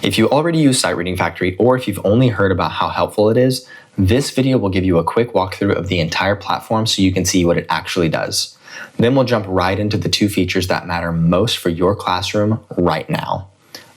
If you already use Sight Reading Factory, or if you've only heard about how helpful it is, this video will give you a quick walkthrough of the entire platform so you can see what it actually does. Then we'll jump right into the two features that matter most for your classroom right now: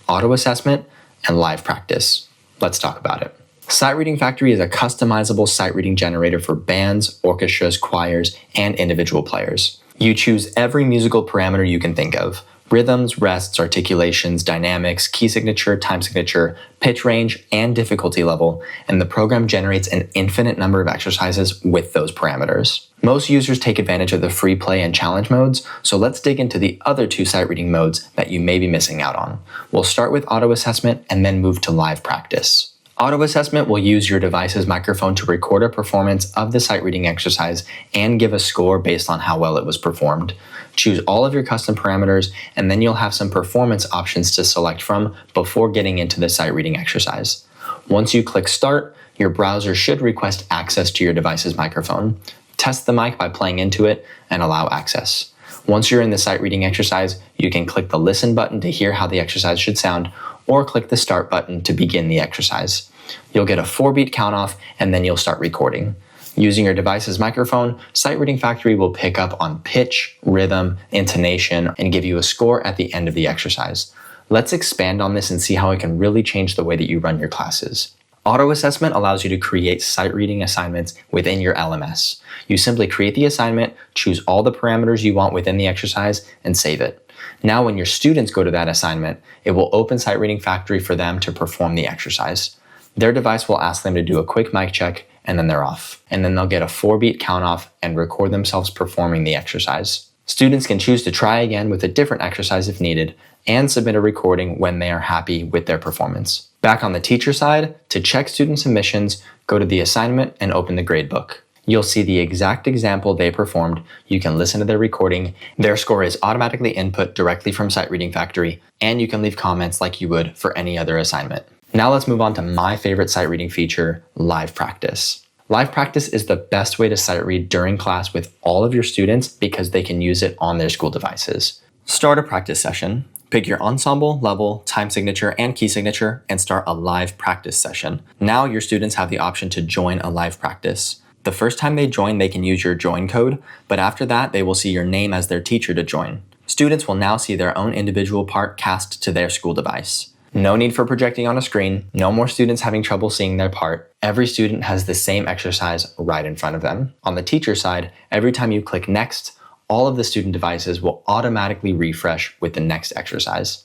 auto assessment and live practice. Let's talk about it. Sight Reading Factory is a customizable sight reading generator for bands, orchestras, choirs, and individual players. You choose every musical parameter you can think of: rhythms, rests, articulations, dynamics, key signature, time signature, pitch range, and difficulty level, and the program generates an infinite number of exercises with those parameters. Most users take advantage of the free play and challenge modes, so let's dig into the other two sight reading modes that you may be missing out on. We'll start with auto assessment and then move to live practice. Auto assessment will use your device's microphone to record a performance of the sight reading exercise and give a score based on how well it was performed. Choose all of your custom parameters, and then you'll have some performance options to select from before getting into the sight reading exercise. Once you click start, your browser should request access to your device's microphone. Test the mic by playing into it and allow access. Once you're in the sight reading exercise, you can click the listen button to hear how the exercise should sound, or click the start button to begin the exercise. You'll get a 4-beat count off, and then you'll start recording. Using your device's microphone, Sight Reading Factory will pick up on pitch, rhythm, intonation, and give you a score at the end of the exercise. Let's expand on this and see how it can really change the way that you run your classes. Auto assessment allows you to create sight reading assignments within your LMS. You simply create the assignment, choose all the parameters you want within the exercise, and save it. Now when your students go to that assignment, it will open Sight Reading Factory for them to perform the exercise. Their device will ask them to do a quick mic check, and then they're off. And then they'll get a 4-beat count off and record themselves performing the exercise. Students can choose to try again with a different exercise if needed, and submit a recording when they are happy with their performance. Back on the teacher side, to check student submissions, go to the assignment and open the gradebook. You'll see the exact example they performed. You can listen to their recording. Their score is automatically input directly from Sight Reading Factory, and you can leave comments like you would for any other assignment. Now let's move on to my favorite sight reading feature, live practice. Live practice is the best way to sight read during class with all of your students because they can use it on their school devices. Start a practice session. Pick your ensemble, level, time signature, and key signature, and start a live practice session. Now your students have the option to join a live practice. The first time they join, they can use your join code, but after that, they will see your name as their teacher to join. Students will now see their own individual part cast to their school device. No need for projecting on a screen, no more students having trouble seeing their part. Every student has the same exercise right in front of them. On the teacher side, every time you click next, all of the student devices will automatically refresh with the next exercise.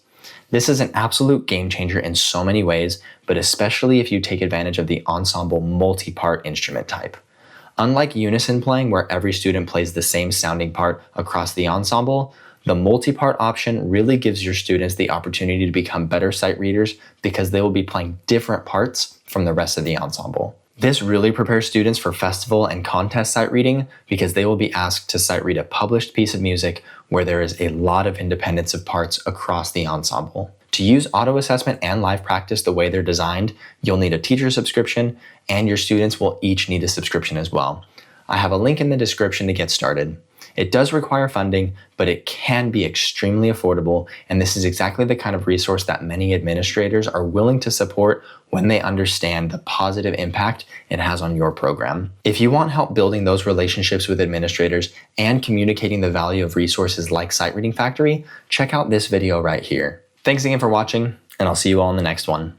This is an absolute game changer in so many ways, but especially if you take advantage of the ensemble multi-part instrument type. Unlike unison playing, where every student plays the same sounding part across the ensemble, the multi-part option really gives your students the opportunity to become better sight readers because they will be playing different parts from the rest of the ensemble. This really prepares students for festival and contest sight reading because they will be asked to sight read a published piece of music where there is a lot of independence of parts across the ensemble. To use auto assessment and live practice the way they're designed, you'll need a teacher subscription, and your students will each need a subscription as well. I have a link in the description to get started. It does require funding, but it can be extremely affordable, and this is exactly the kind of resource that many administrators are willing to support when they understand the positive impact it has on your program. If you want help building those relationships with administrators and communicating the value of resources like Sight Reading Factory, check out this video right here. Thanks again for watching, and I'll see you all in the next one.